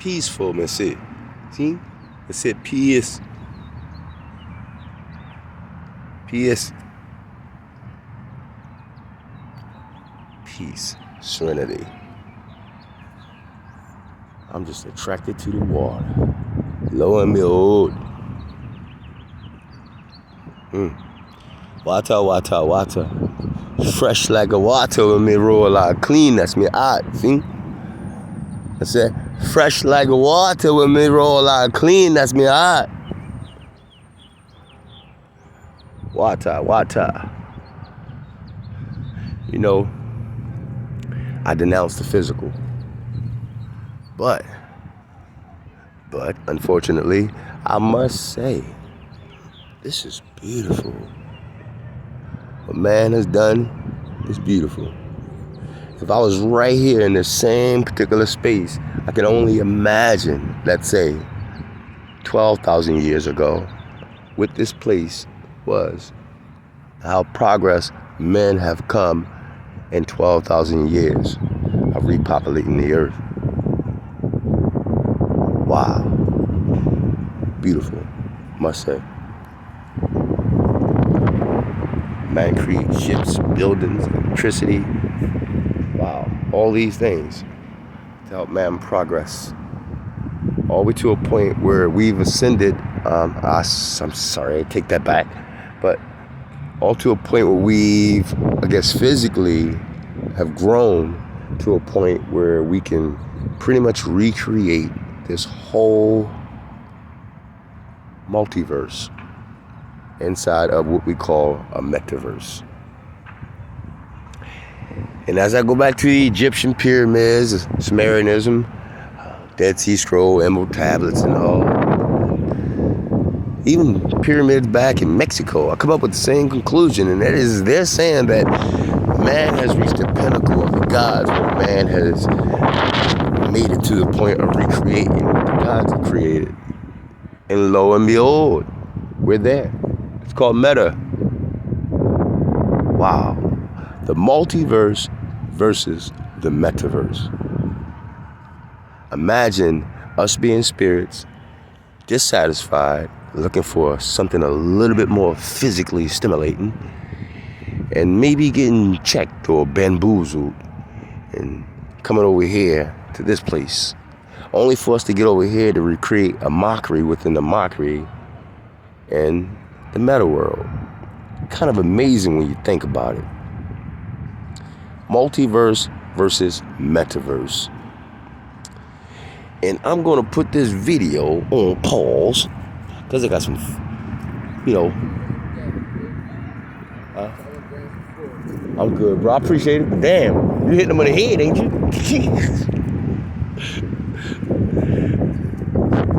peaceful, monsieur. See? It said peace. Peace. Peace. Serenity. I'm just attracted to the water. Lo and behold. Water. Fresh like a water when me roll like clean, that's me art, see? I said, fresh like a water when me roll like clean, that's me art. Water. You know, I denounce the physical. But unfortunately, I must say, this is beautiful. What man has done is beautiful. If I was right here in the same particular space, I can only imagine, let's say, 12,000 years ago, what this place was. How progress men have come in 12,000 years of repopulating the earth. Wow. Beautiful, must say. Man creates ships, buildings, electricity. Wow, all these things to help man progress. All the way to a point where we've ascended. I'm sorry, I take that back. But all to a point where we've, I guess, physically have grown to a point where we can pretty much recreate this whole MultiVerse inside of what we call a MetaVerse. And as I go back to the Egyptian pyramids, Sumerianism, Dead Sea Scroll, emerald tablets and all, even pyramids back in Mexico, I come up with the same conclusion, and that is they're saying that man has reached the pinnacle of the gods, where man has made it to the point of recreating what the gods have created. And lo and behold, we're there. It's called Meta. Wow. The multiverse versus the metaverse. Imagine us being spirits, dissatisfied, looking for something a little bit more physically stimulating, and maybe getting checked or bamboozled and coming over here to this place, only for us to get over here to recreate a mockery within the mockery in the meta world. Kind of amazing when you think about it. Multiverse versus metaverse. And I'm going to put this video on pause because I got some, I'm good, bro. I appreciate it. But damn, you hitting them on the head, ain't you?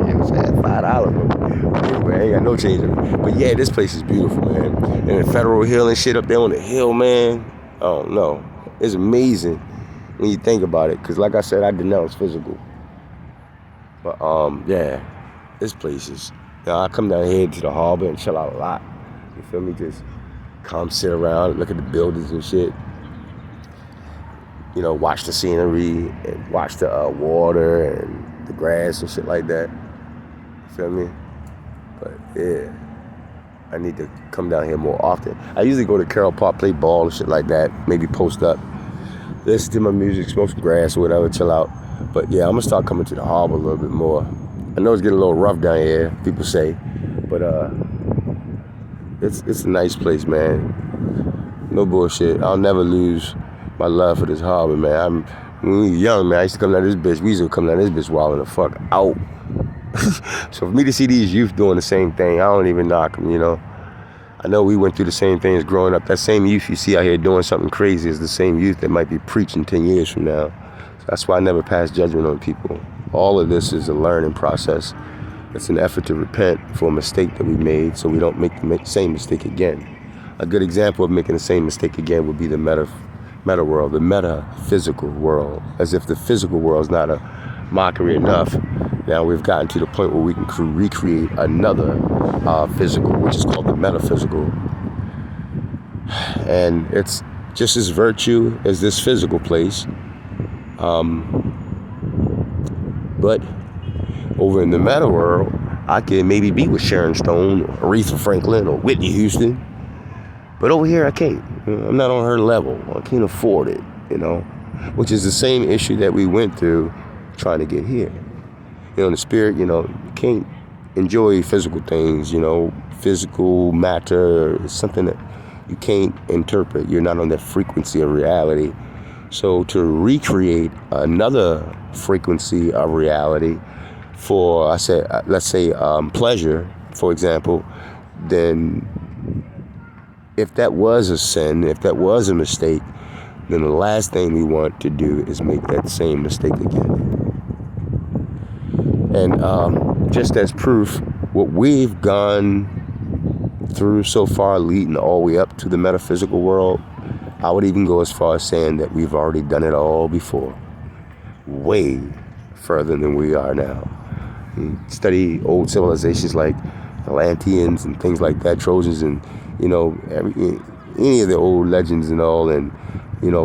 Yeah, it's at $5. Anyway, I ain't got no change in it. But yeah, this place is beautiful, man. And the Federal Hill and shit up there on the hill, man. I don't know. It's amazing when you think about it. Because like I said, I denounce physical. But yeah, this place is, I come down here to the harbor and chill out a lot. You feel me? Just come sit around, look at the buildings and shit. Watch the scenery and watch the water and the grass and shit like that. You feel me? But yeah, I need to come down here more often. I usually go to Carroll Park, play ball and shit like that. Maybe post up, listen to my music, smoke some grass or whatever, chill out. But yeah, I'm gonna start coming to the harbor a little bit more. I know it's getting a little rough down here, people say, but it's a nice place, man. No bullshit. I'll never lose my love for this harbor, man. When we were young, man, I used to come down this bitch. We used to come down this bitch wilding the fuck out. So for me to see these youth doing the same thing, I don't even knock them, I know we went through the same things growing up. That same youth you see out here doing something crazy is the same youth that might be preaching 10 years from now. So that's why I never pass judgment on people. All of this is a learning process. It's an effort to repent for a mistake that we made so we don't make the same mistake again. A good example of making the same mistake again would be the meta world, the metaphysical world. As if the physical world is not a mockery enough, now we've gotten to the point where we can recreate another physical, which is called the metaphysical. And it's just as virtue as this physical place. But Over in the meta world, I could maybe be with Sharon Stone or Aretha Franklin or Whitney Houston. But over here, I can't. I'm not on her level. I can't afford it, which is the same issue that we went through trying to get here. In the spirit, you can't enjoy physical things, physical matter is something that you can't interpret. You're not on that frequency of reality. So to recreate another frequency of reality for, let's say pleasure, for example, then if that was a sin, if that was a mistake, then the last thing we want to do is make that same mistake again. And just as proof, what we've gone through so far, leading all the way up to the metaphysical world, I would even go as far as saying that we've already done it all before, way further than we are now. Study old civilizations like Atlanteans and things like that, Trojans, and any of the old legends and all, and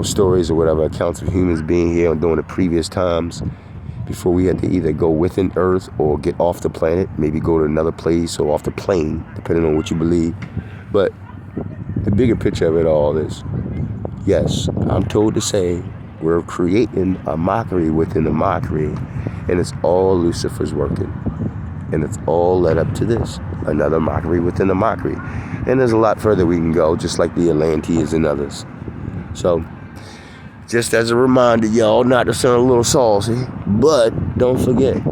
stories or whatever, accounts of humans being here during the previous times before we had to either go within Earth or get off the planet, maybe go to another place or off the plane, depending on what you believe. But the bigger picture of it all is, yes, I'm told to say we're creating a mockery within a mockery, and it's all Lucifer's working. And it's all led up to this, another mockery within a mockery. And there's a lot further we can go, just like the Atlanteans and others. So, just as a reminder, y'all, not to sound a little saucy, but don't forget,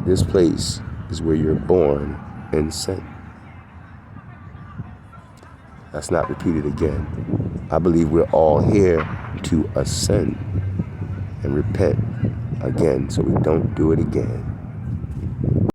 this place is where you're born in sin. That's not repeated again. I believe we're all here to ascend and repent again so we don't do it again.